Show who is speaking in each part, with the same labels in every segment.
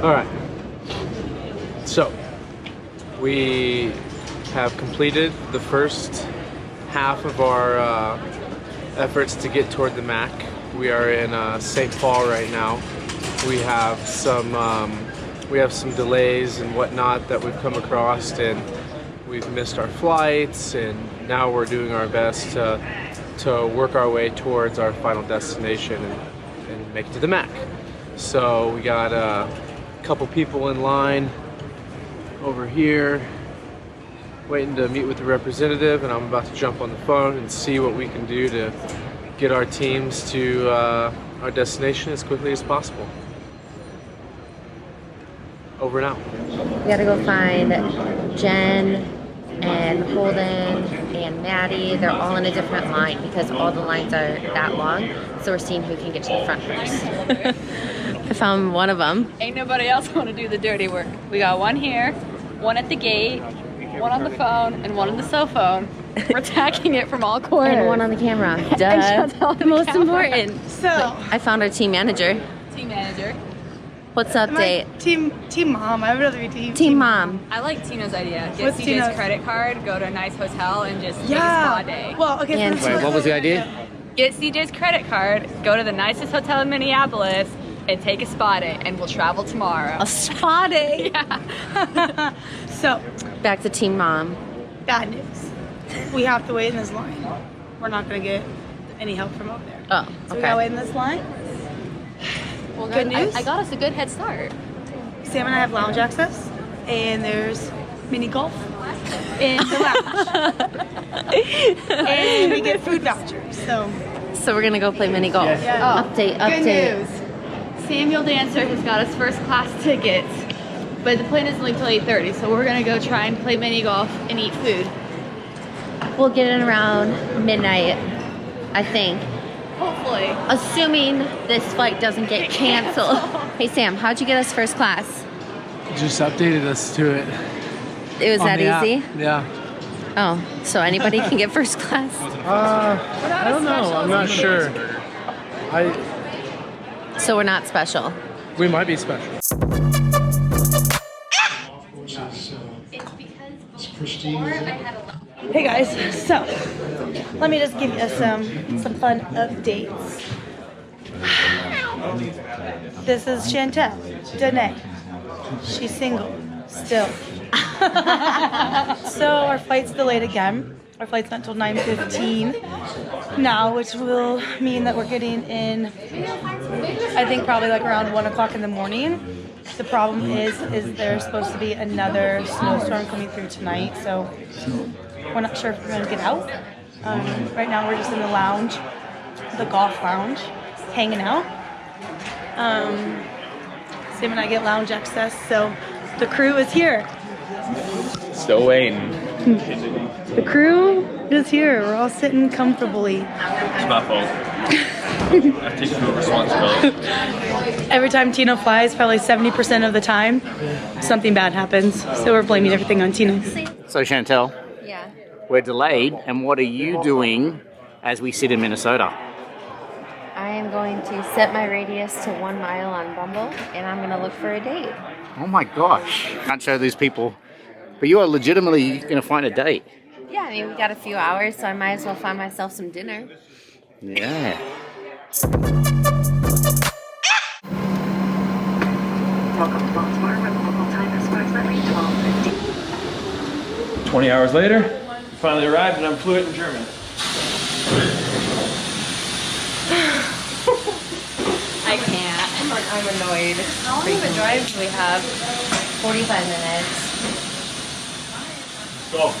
Speaker 1: All right. So we have completed the first half of our efforts to get toward the MAC. We are in St. Paul right now. We have some delays and whatnot that we've come across, and we've missed our flights, and now we're doing our best to work our way towards our final destination and make it to the MAC. So we got a couple people in line over here waiting to meet with the representative, and I'm about to jump on the phone and see what we can do to get our teams to our destination as quickly as possible. Over and out.
Speaker 2: We gotta go find Jen and Holden and Maddie. They're all in a different line because all the lines are that long. So we're seeing who can get to the front first. I found one of them.
Speaker 3: Ain't nobody else want to do the dirty work. We got one here, one at the gate, one on the phone, and one on the cell phone. We're attacking it from all corners.
Speaker 2: And one on the camera. Duh. The most important.
Speaker 4: So
Speaker 2: I found our team manager.
Speaker 3: Team manager.
Speaker 2: What's the update?
Speaker 4: Team Mom. I would rather be
Speaker 2: Team Mom.
Speaker 3: I like Tina's idea. Get
Speaker 4: What's
Speaker 3: CJ's
Speaker 4: Tina's?
Speaker 3: credit card, go to a nice hotel, and just take a spa day.
Speaker 4: Well, okay.
Speaker 2: And-
Speaker 4: So
Speaker 5: Wait, what was the idea?
Speaker 3: Get CJ's credit card, go to the nicest hotel in Minneapolis, and take a spa day, and we'll travel tomorrow.
Speaker 2: A spa day.
Speaker 3: Yeah.
Speaker 4: So,
Speaker 2: Back to Team Mom.
Speaker 4: bad news. We have to wait in this line. We're not going to get any help from over there.
Speaker 2: Oh,
Speaker 4: So we got to
Speaker 2: okay.
Speaker 4: wait in this line.
Speaker 3: Well,
Speaker 4: Good news?
Speaker 3: I got us a good head start.
Speaker 4: Sam and I have lounge access, and there's mini golf in the lounge. And we get food vouchers. So,
Speaker 2: So we're gonna go play mini golf.
Speaker 4: Yeah.
Speaker 2: Update.
Speaker 3: Good news. Samuel Dancer has got us first class tickets, but the plane isn't until 8:30, so we're gonna go try and play mini golf and eat food.
Speaker 2: We'll get in around midnight, I think.
Speaker 3: Hopefully.
Speaker 2: Assuming this flight doesn't get canceled. Hey Sam, how'd you get us first class?
Speaker 1: Just updated us to it.
Speaker 2: It was
Speaker 1: on
Speaker 2: that
Speaker 1: the app.
Speaker 2: easy?
Speaker 1: Yeah.
Speaker 2: Oh, so anybody can get first class?
Speaker 1: I don't know. I'm not sure.
Speaker 2: So we're not special.
Speaker 1: We might be special.
Speaker 4: hey guys. So, let me just give you some fun updates. This is Chantel Danae. She's single still. So our flight's delayed again. Our flight's not until 9:15 now, which will mean that we're getting in, I think probably like around 1 o'clock in the morning. The problem is there's supposed to be another snowstorm coming through tonight, so we're not sure if we're gonna get out. Right now we're just in the lounge, the golf lounge, hanging out. Sam and I get lounge access, so the crew is here.
Speaker 5: Still waiting.
Speaker 4: The crew is here. We're all sitting comfortably.
Speaker 5: It's my fault. I take full responsibility.
Speaker 4: Every time Tina flies, probably 70% of the time, something bad happens. So we're blaming everything on Tina.
Speaker 5: So Chantel,
Speaker 2: Yeah.
Speaker 5: we're delayed, and what are you doing as we sit in Minnesota?
Speaker 2: I am going to set my radius to 1 mile on Bumble, and I'm gonna look for a date.
Speaker 5: Oh my gosh. Can't show these people. But you are legitimately going to find a date.
Speaker 2: Yeah, I mean, we got a few hours, so I might as well find myself some dinner.
Speaker 5: Yeah.
Speaker 6: 20 hours later, we finally arrived and I'm fluent in German.
Speaker 3: I can't.
Speaker 2: I'm annoyed.
Speaker 3: How long of a drive do we have?
Speaker 2: 45 minutes.
Speaker 6: Go.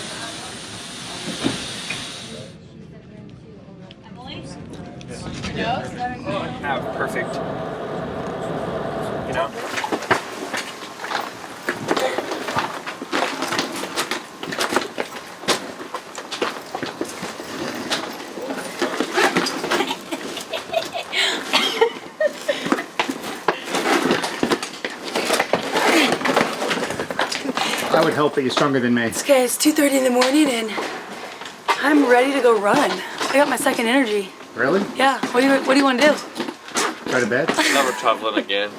Speaker 6: Have perfect, you know?
Speaker 5: That would help that you're stronger than me.
Speaker 4: Okay, it's 2:30 in the morning and I'm ready to go run. I got my second energy.
Speaker 5: Really?
Speaker 4: Yeah, what do you want to do?
Speaker 5: Go to bed?
Speaker 6: Never traveling again.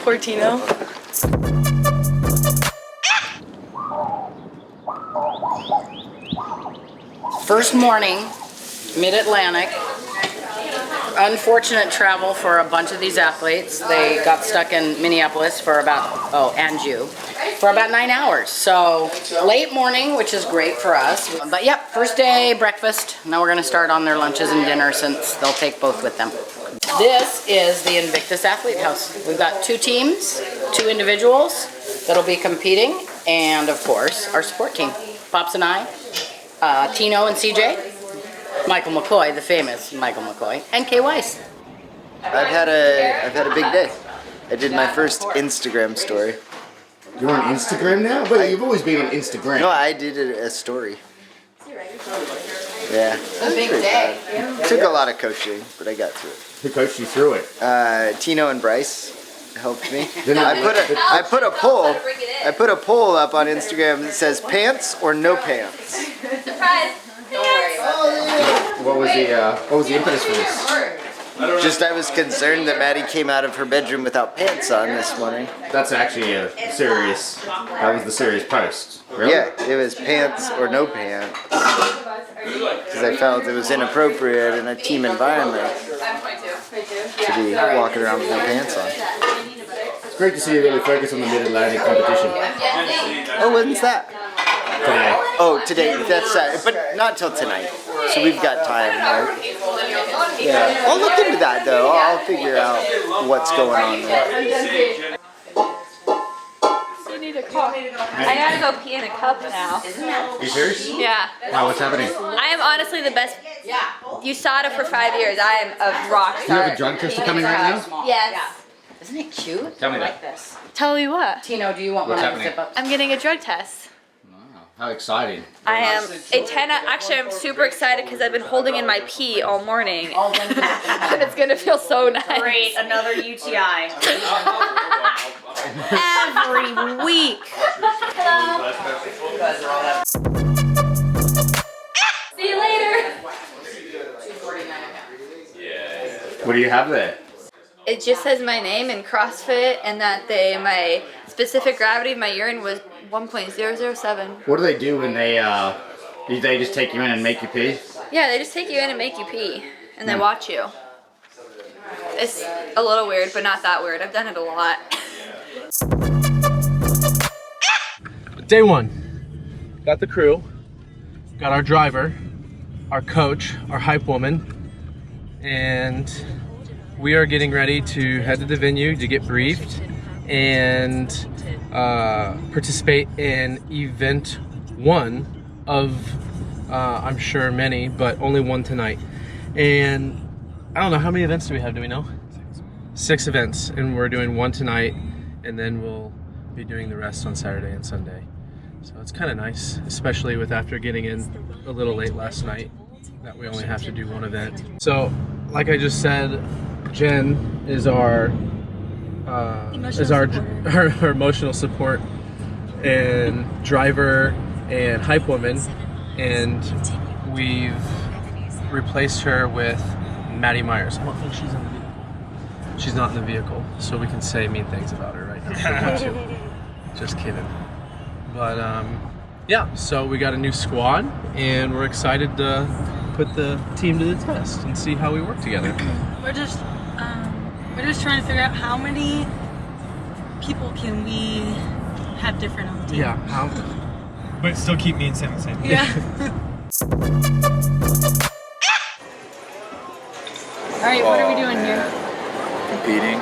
Speaker 4: Poor Tino.
Speaker 7: First morning, Mid-Atlantic. Unfortunate travel for a bunch of these athletes. They got stuck in Minneapolis for about, for about 9 hours. So late morning, which is great for us. But yep, first day, breakfast. Now we're gonna start on their lunches and dinner since they'll take both with them. This is the Invictus Athlete House. We've got 2 teams, 2 individuals that'll be competing, and of course, our support team. Pops and I, Tino and CJ, Michael McCoy, the famous Michael McCoy, and Kay Weiss.
Speaker 8: I've had a big day. I did my first Instagram story.
Speaker 5: You're on Instagram now? But you've always been on Instagram.
Speaker 8: No, I did a story. Yeah.
Speaker 7: It's a big day.
Speaker 8: It took a lot of coaching, but I got through it.
Speaker 5: Who coached you through it?
Speaker 8: Tino and Bryce helped me. I put a poll up on Instagram that says pants or no pants.
Speaker 3: Surprise!
Speaker 5: What was the impetus for this?
Speaker 8: Just I was concerned that Maddie came out of her bedroom without pants on this morning.
Speaker 5: That's actually that was the serious post. Really?
Speaker 8: Yeah, it was pants or no pants. Because I felt it was inappropriate in a team environment to be walking around with no pants on.
Speaker 5: It's great to see you really focus on the Mid-Atlantic competition.
Speaker 8: Oh, when's that?
Speaker 5: Today.
Speaker 8: Oh, today. That's but not till tonight. So we've got time, right? Yeah. I'll look into that though. I'll figure out what's going on there.
Speaker 3: You need a cup. I gotta go pee in a cup now.
Speaker 5: You serious?
Speaker 3: Yeah.
Speaker 5: Wow, what's happening?
Speaker 3: I am honestly the best. USADA for 5 years. I am a rock star.
Speaker 5: You have a drug tester coming right now?
Speaker 3: Yes.
Speaker 7: Isn't it cute?
Speaker 5: Tell me that.
Speaker 7: Like this.
Speaker 3: Tell you what.
Speaker 7: Tino, do you want one
Speaker 5: What's
Speaker 7: of the
Speaker 5: happening?
Speaker 7: zip-ups?
Speaker 3: I'm getting a drug test.
Speaker 5: How exciting.
Speaker 3: I am a 10. Actually, I'm super excited because I've been holding in my pee all morning. And it's gonna feel so nice.
Speaker 7: Great, another UTI.
Speaker 3: Every week. Hello. See you later.
Speaker 5: What do you have there?
Speaker 3: It just says my name in CrossFit and that my specific gravity of my urine was 1.007.
Speaker 5: What do they do when they just take you in and make you pee?
Speaker 3: Yeah, they just take you in and make you pee, and they watch you. It's a little weird, but not that weird. I've done it a lot.
Speaker 1: Day 1. Got the crew, got our driver, our coach, our hype woman, and we are getting ready to head to the venue to get briefed and participate in event 1 of I'm sure many, but only one tonight. And I don't know, how many events do we have? Do we know? 6 events, and we're doing 1 tonight, and then we'll be doing the rest on Saturday and Sunday. So it's kind of nice, especially with after getting in a little late last night, that we only have to do 1 event. So, like I just said, Jen is our her emotional support and driver and hype woman, and we've replaced her with Maddie Myers. I don't think she's in the vehicle. She's not in the vehicle, so we can say mean things about her right now if we want to. Just kidding. But yeah, so we got a new squad, and we're excited to put the team to the test and see how we work together.
Speaker 4: We're just trying to figure out how many people can we have different on the team.
Speaker 1: Yeah, how?
Speaker 9: But still keep me and Sam the same.
Speaker 4: Yeah. All right, what are we doing here?
Speaker 10: Competing.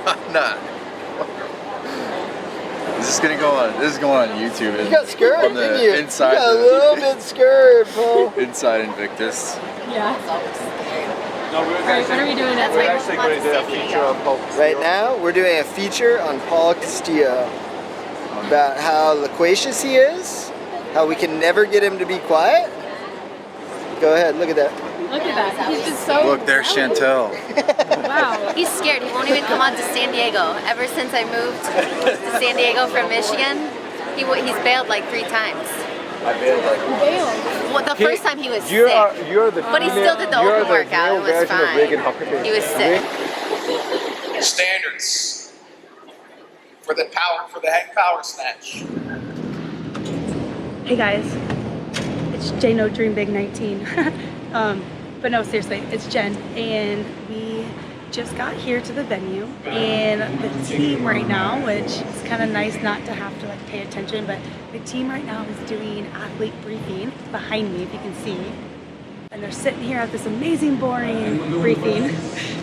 Speaker 10: Why not? This is gonna go on. This is going on YouTube.
Speaker 8: You got scared,
Speaker 10: on the
Speaker 8: didn't you?
Speaker 10: Inside.
Speaker 8: You got a little bit scared, Paul.
Speaker 10: Inside Invictus.
Speaker 4: Yeah. All right, what are we doing next?
Speaker 10: We're actually going to do a feature on Paul Castillo.
Speaker 8: Right now, we're doing a feature on Paul Castillo about how loquacious he is, how we can never get him to be quiet. Go ahead, look at that.
Speaker 3: Look at that. He's just so.
Speaker 10: Look, there's Chantel.
Speaker 3: Wow.
Speaker 2: He's scared. He won't even come on to San Diego. Ever since I moved to San Diego from Michigan, he's bailed like 3 times.
Speaker 10: I bailed like.
Speaker 2: Well, the first time he was sick.
Speaker 10: You're the
Speaker 2: But he still did the open workout. It was fine. He was sick.
Speaker 11: Standards for the hang power snatch.
Speaker 4: Hey guys, it's J Dream Big 19. But no, seriously, it's Jen, and we just got here to the venue, and the team right now, which is kind of nice not to have to like pay attention, but the team right now is doing athlete briefing behind me, if you can see. And they're sitting here at this amazing, boring briefing,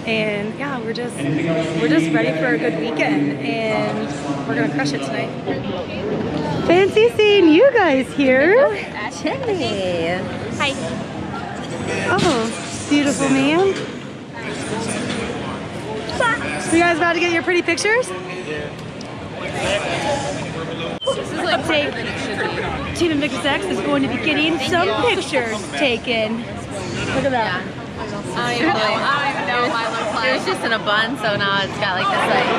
Speaker 4: and yeah, we're just ready for a good weekend, and we're gonna crush it tonight. Fancy seeing you guys here.
Speaker 2: Jenny. Hi.
Speaker 4: Oh, beautiful man. You guys about to get your pretty pictures? This is like Team Invictus X is going to be getting some pictures taken. Look at that.
Speaker 2: I don't even know what mine looks like. It was just in a bun, so now it's got like this like.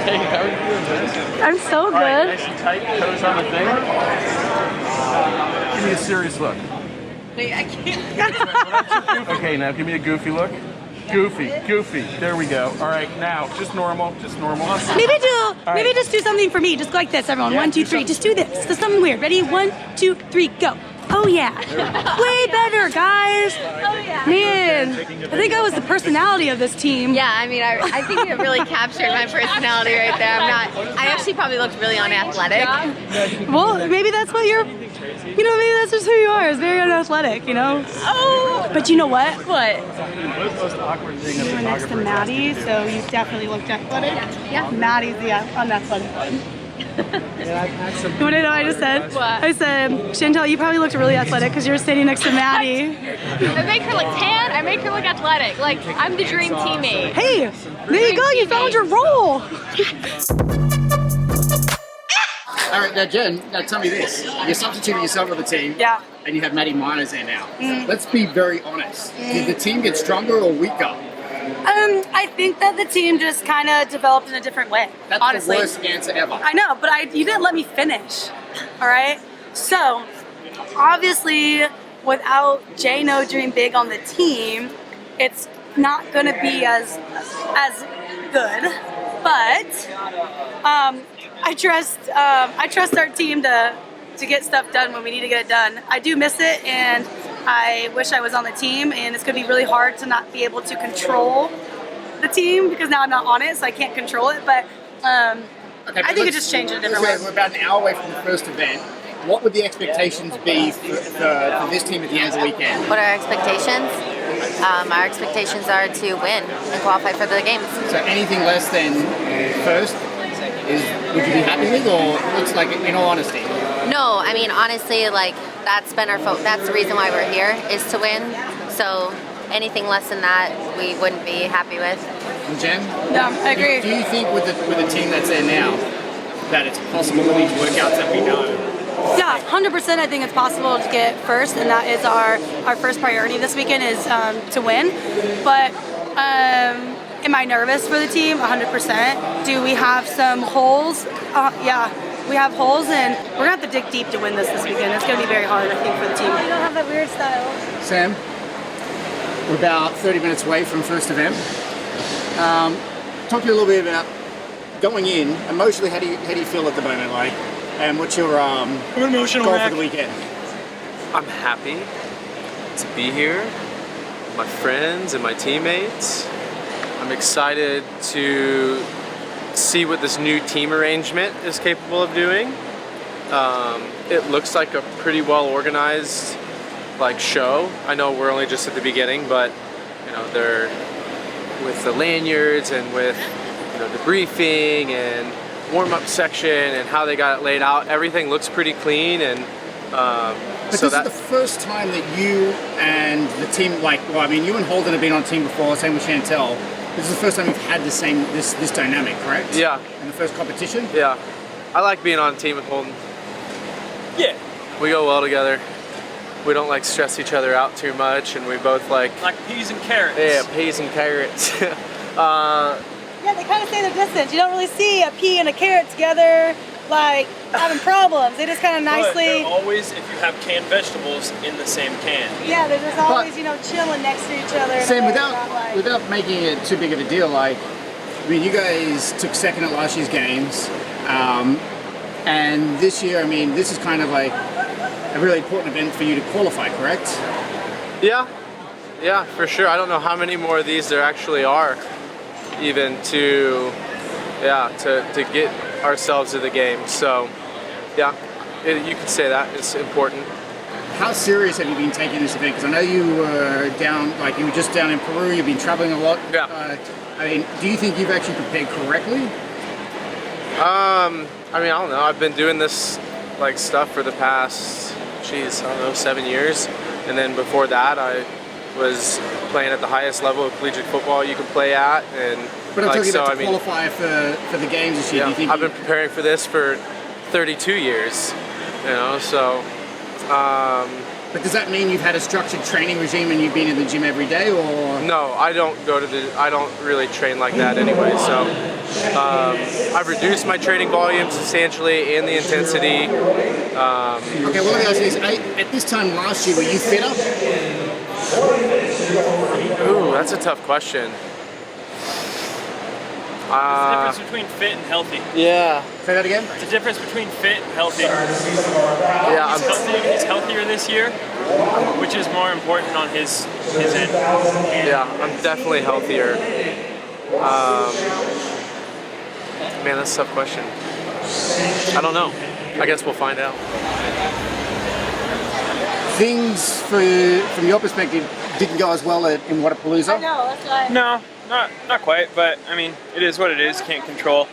Speaker 6: Hey, how are you doing?
Speaker 4: I'm so good.
Speaker 6: All right, nice and tight, toes on the thing. Give me a serious look.
Speaker 2: Wait, I can't.
Speaker 6: Okay, now give me a goofy look. Goofy. There we go. All right, now just normal.
Speaker 4: Maybe just do something for me. Just go like this, everyone.
Speaker 6: Yeah,
Speaker 4: 1, 2, 3. Just do this. Just something weird. Ready? 1, 2, 3, go. Oh yeah. Way better, guys.
Speaker 2: Oh yeah.
Speaker 4: Man, I think I was the personality of this team.
Speaker 2: Yeah, I mean, I think it really captured my personality right there. I actually probably looked really unathletic.
Speaker 4: Well, maybe that's what maybe that's just who you are. It's very unathletic, you know?
Speaker 2: Oh!
Speaker 4: But you know what?
Speaker 2: What?
Speaker 6: What's the most awkward thing
Speaker 4: You were next to Maddie, so you definitely looked athletic.
Speaker 2: Yeah.
Speaker 4: Maddie's the unathletic one. You want to know what I just said?
Speaker 3: What?
Speaker 4: I said, Chantel, you probably looked really athletic because you were standing next to Maddie.
Speaker 3: I make her look tan, I make her look athletic. Like, I'm the dream teammate.
Speaker 4: Hey, there you go, you found your role.
Speaker 5: All right, now Jen, now tell me this. You're substituting yourself for the team.
Speaker 4: Yeah.
Speaker 5: And you have Maddie Miners there now. Let's be very honest. Did the team get stronger or weaker?
Speaker 4: I think that the team just kind of developed in a different way,
Speaker 5: That's
Speaker 4: honestly.
Speaker 5: the worst answer ever.
Speaker 4: I know, but you didn't let me finish, all right? So, obviously, without J Dream Big on the team, it's not gonna be as good, but I trust our team to get stuff done when we need to get it done. I do miss it, and I wish I was on the team, and it's gonna be really hard to not be able to control the team because now I'm not on it, so I can't control it. But I think it just changed in a different way.
Speaker 5: We're about an hour away from the first event. What would the expectations be for this team at the end of the weekend?
Speaker 2: What are our expectations? Our expectations are to win and qualify for the games.
Speaker 5: So anything less than first, would you be happy with, or looks like, in all honesty?
Speaker 2: No, I mean, honestly, like, that's been our that's the reason why we're here, is to win. So anything less than that, we wouldn't be happy with.
Speaker 5: And Jen?
Speaker 4: Yeah, I agree.
Speaker 5: Do you think with the team that's there now, that it's possible with these workouts that we know?
Speaker 4: Yeah, 100%. I think it's possible to get first, and that is our first priority this weekend is to win. But am I nervous for the team? 100%. Do we have some holes? Yeah, we have holes, and we're gonna have to dig deep to win this weekend. It's gonna be very hard, I think, for the team. You don't have that weird style.
Speaker 5: Sam, we're about 30 minutes away from first event. Talk to me a little bit about going in emotionally. How do you feel at the moment, like? And what's your
Speaker 9: emotional
Speaker 5: goal
Speaker 9: wreck.
Speaker 5: for the weekend?
Speaker 1: I'm happy to be here, my friends and my teammates. I'm excited to see what this new team arrangement is capable of doing. It looks like a pretty well organized show. I know we're only just at the beginning, but they're with the lanyards and with the briefing and warm-up section and how they got it laid out. Everything looks pretty clean, and
Speaker 5: But this is the first time that you and the team, you and Holden have been on a team before, same with Chantel. This is the first time you've had this dynamic, correct?
Speaker 1: Yeah.
Speaker 5: In the first competition?
Speaker 1: Yeah. I like being on a team with Holden. Yeah. We go well together. We don't stress each other out too much, and we both like
Speaker 9: peas and carrots.
Speaker 1: Yeah, peas and carrots.
Speaker 4: Yeah, they kind of say they're distant. You don't really see a pea and a carrot together. like having problems. They just kind of
Speaker 6: But
Speaker 4: nicely.
Speaker 6: they're always, if you have canned vegetables in the same can.
Speaker 4: Yeah, they're just always, you know, chilling next to each other.
Speaker 5: Sam, without making it too big of a deal, like, I mean, you guys took second at last year's games, and this year, I mean, this is kind of like a really important event for you to qualify, correct?
Speaker 1: Yeah, for sure. I don't know how many more of these there actually are, even to get ourselves to the game. So, yeah, you could say that it's important.
Speaker 5: How serious have you been taking this event? Because I know you were you were just down in Peru. You've been traveling a lot.
Speaker 1: Yeah.
Speaker 5: I mean, do you think you've actually prepared correctly?
Speaker 1: I mean, I don't know. I've been doing this like stuff for the past, 7 years, and then before that, I was playing at the highest level of collegiate football you can play at, and
Speaker 5: But I'm talking about to qualify for the games this year. Do you think
Speaker 1: I've been preparing for this for 32 years, you know, so.
Speaker 5: But does that mean you've had a structured training regime and you've been in the gym every day, or?
Speaker 1: No, I don't really train like that anyway, so I've reduced my training volume substantially and the intensity.
Speaker 5: Okay, well, let me ask you this. At this time last year, were you fitter?
Speaker 1: Ooh, that's a tough question.
Speaker 6: It's the difference between fit and healthy.
Speaker 1: Yeah.
Speaker 5: Say that again?
Speaker 6: It's the difference between fit and healthy.
Speaker 1: Yeah,
Speaker 6: He's healthier this year, which is more important on his end.
Speaker 1: Yeah, I'm definitely healthier. Man, that's a tough question. I don't know. I guess we'll find out.
Speaker 5: Things, from your perspective, didn't go as well in Wadapalooza?
Speaker 4: I know, that's why.
Speaker 6: No, not quite, but I mean, it is what it is. Can't control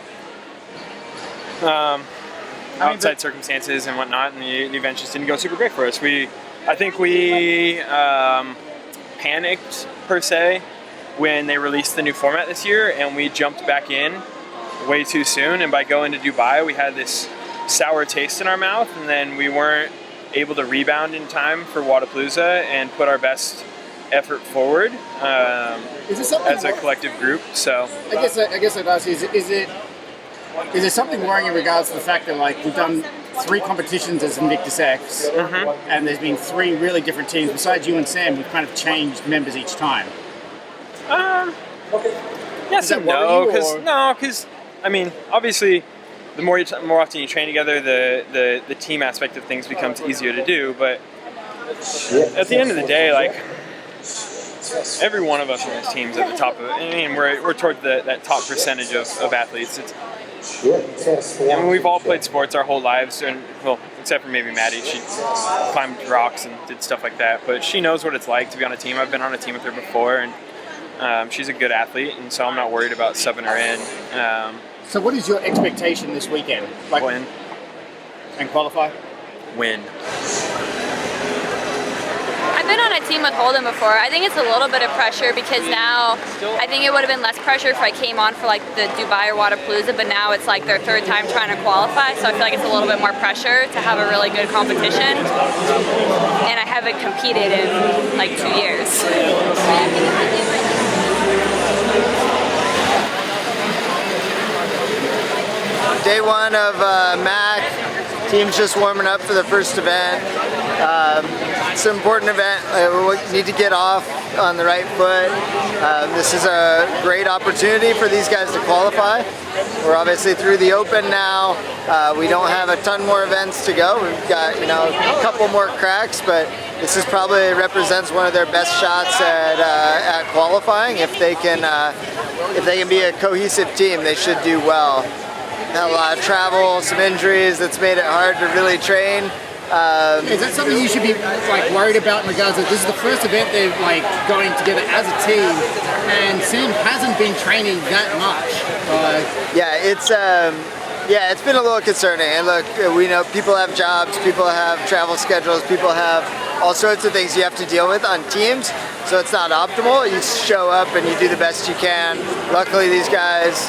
Speaker 6: outside circumstances and whatnot, and the event just didn't go super great for us. I think we panicked per se when they released the new format this year, and we jumped back in way too soon. And by going to Dubai, we had this sour taste in our mouth, and then we weren't able to rebound in time for Wadapalooza and put our best effort forward as a collective group. So
Speaker 5: I guess I'd ask you, is there something worrying in regards to the fact that, like, we've done 3 competitions as Invictus X, and there's been 3 really different teams. Besides you and Sam, we've kind of changed members each time.
Speaker 6: Yes and no, because I mean, obviously, the more often you train together, the team aspect of things becomes easier to do. But at the end of the day, like, every one of us on this team's at the top of it. I mean, we're toward that top percentage of athletes. I mean, we've all played sports our whole lives, and well, except for maybe Maddie. She climbed rocks and did stuff like that, but she knows what it's like to be on a team. I've been on a team with her before, and she's a good athlete, and so I'm not worried about subbing her in.
Speaker 5: So what is your expectation this weekend? Like,
Speaker 6: win.
Speaker 5: And qualify?
Speaker 6: Win.
Speaker 3: I've been on a team with Holden before. I think it's a little bit of pressure because now I think it would have been less pressure if I came on for like the Dubai or Wadapalooza, but now it's like their 3rd time trying to qualify, so I feel like it's a little bit more pressure to have a really good competition. And I haven't competed in like 2 years.
Speaker 8: Day 1 of MAC. Team's just warming up for the first event. It's an important event. We need to get off on the right foot. This is a great opportunity for these guys to qualify. We're obviously through the Open now. We don't have a ton more events to go. We've got, a couple more cracks, but this is probably represents one of their best shots at qualifying. If they can be a cohesive team, they should do well. Had a lot of travel, some injuries that's made it hard to really train.
Speaker 5: Is that something you should be worried about in regards to this is the first event they're going together as a team, and Sam hasn't been training that much?
Speaker 8: It's been a little concerning. And look, we know people have jobs, people have travel schedules, people have all sorts of things you have to deal with on teams. So it's not optimal. You show up and you do the best you can. Luckily, these guys,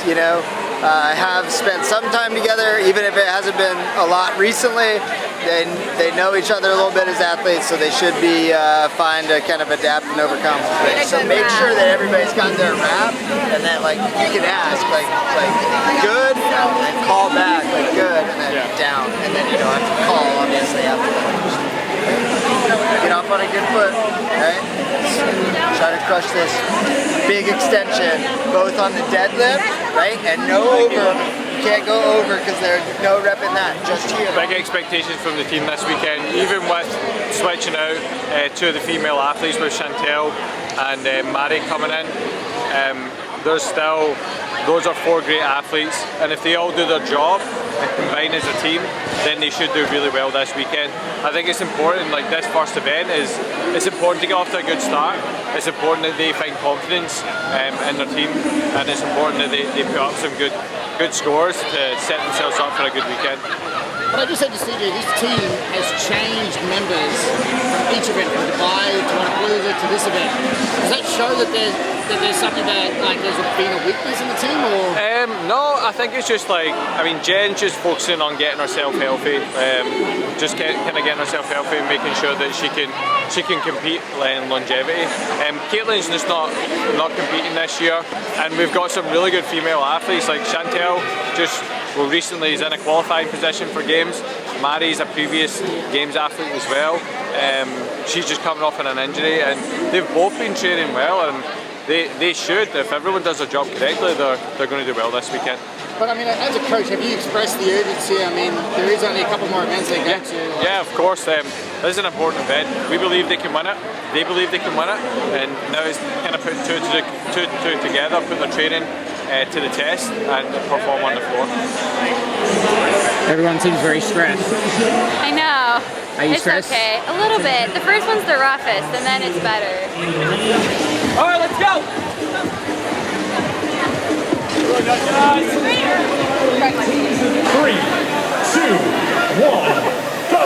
Speaker 8: have spent some time together, even if it hasn't been a lot recently. they know each other a little bit as athletes, so they should be fine to kind of adapt and overcome. So make sure that everybody's got their rap, and that like you can ask like good, and call back like good, and then down, and then you don't have to call obviously after that. Get off on a good foot, right? Try to crush this big extension, both on the deadlift, right? And no over. You can't go over because there's no rep in that, just here.
Speaker 6: Big expectations from the team this weekend, even with switching out two of the female athletes with Chantel and Mary coming in. Those are 4 great athletes, and if they all do their job and combine as a team, then they should do really well this weekend. I think it's important, like this first event it's important to get off to a good start. It's important that they find confidence in their team, and it's important that they put up some good scores to set themselves up for a good weekend.
Speaker 5: But I just said to CJ, this team has changed members from each event, from Dubai to Minneapolis to this event. Does that show that there's something that like there's been a weakness in the team, or?
Speaker 6: No, I think it's just like, I mean, Jen's just focusing on getting herself healthy, just kind of getting herself healthy and making sure that she can compete in longevity. Caitlin's just not competing this year, and we've got some really good female athletes like Chantel. Recently is in a qualifying position for Games. Mary's a previous Games athlete as well. She's just coming off an injury, and they've both been training well, and they should, if everyone does their job correctly, they're going to do well this weekend.
Speaker 5: But I mean, as a coach, have you expressed the urgency? I mean, there is only a couple more events they go to.
Speaker 6: Yeah, of course. This is an important event. We believe they can win it. They believe they can win it. And now it's kind of putting two together, putting their training to the test and perform on the floor.
Speaker 5: Everyone seems very stressed.
Speaker 3: I know.
Speaker 5: Are you
Speaker 3: it's
Speaker 5: stressed?
Speaker 3: Okay, a little bit. The first one's the roughest, and then it's better.
Speaker 9: All right, let's go. 3, 2, 1, go.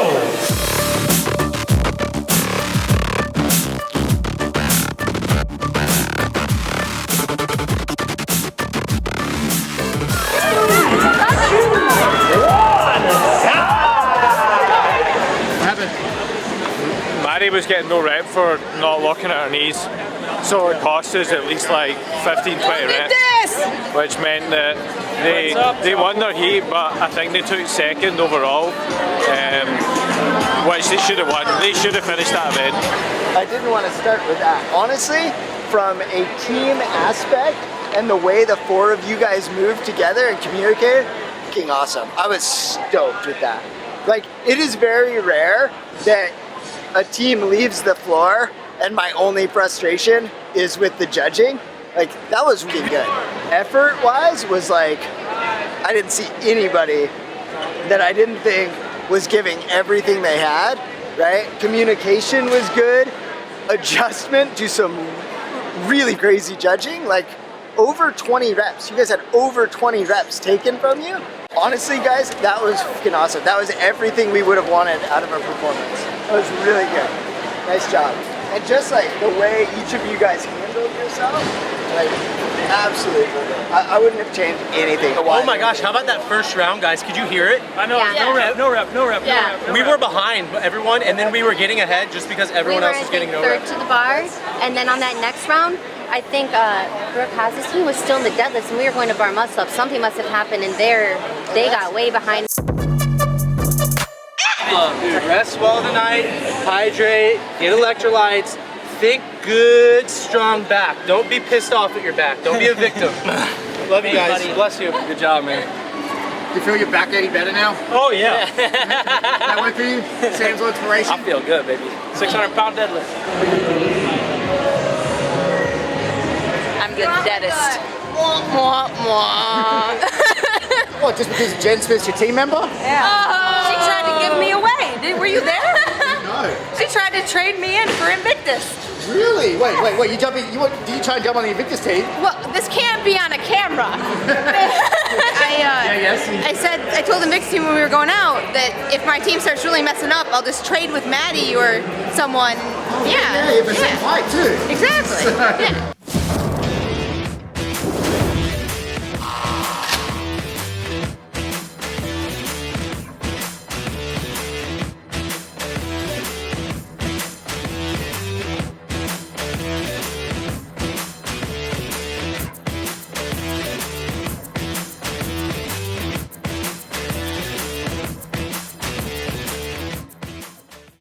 Speaker 6: Mary was getting no rep for not locking at her knees, so it cost us at least like 15-20 reps, which meant that they won their heat, but I think they took second overall, which they should have won. They should have finished that event.
Speaker 8: I didn't want to start with that. Honestly, from a team aspect and the way the 4 of you guys moved together and communicated, fucking awesome. I was stoked with that. Like, it is very rare that a team leaves the floor and my only frustration is with the judging. Like, that was really good. Effort-wise was like, I didn't see anybody that I didn't think was giving everything they had, right? Communication was good. Adjustment to some really crazy judging, like over 20 reps. You guys had over 20 reps taken from you. Honestly, guys, that was fucking awesome. That was everything we would have wanted out of our performance. That was really good. Nice job. And just like the way each of you guys handled yourself, like absolutely. I wouldn't have changed anything.
Speaker 9: Oh my gosh, how about that first round, guys? Could you hear it? I know, no rep. We were behind everyone, and then we were getting ahead just because everyone else was getting no rep.
Speaker 2: Third to the bar, and then on that next round, I think Brooke Haas's team was still in the deadlifts, and we were going to bar muscle up. Something must have happened, and they got way behind.
Speaker 9: Dude, rest well tonight, hydrate, get electrolytes, think good, strong back. Don't be pissed off at your back. Don't be a victim. Love you guys. Buddy. Bless you. Good job, man.
Speaker 5: Do you feel your back any better now?
Speaker 9: Oh, yeah.
Speaker 5: That work for you? Sam's inspiration?
Speaker 9: I feel good, baby. 600-pound deadlift.
Speaker 3: I'm the deadest.
Speaker 5: What, just because Jen Smith's your team member?
Speaker 12: Yeah. She tried to give me away. Were you there?
Speaker 5: No.
Speaker 12: She tried to trade me in for Invictus.
Speaker 5: Really? Wait. Did you try and jump on the Invictus team?
Speaker 12: Well, this can't be on a camera. I told the Invictus team when we were going out that if my team starts really messing up, I'll just trade with Maddie or someone.
Speaker 5: Yeah, you're the same height too.
Speaker 12: Exactly. Yeah.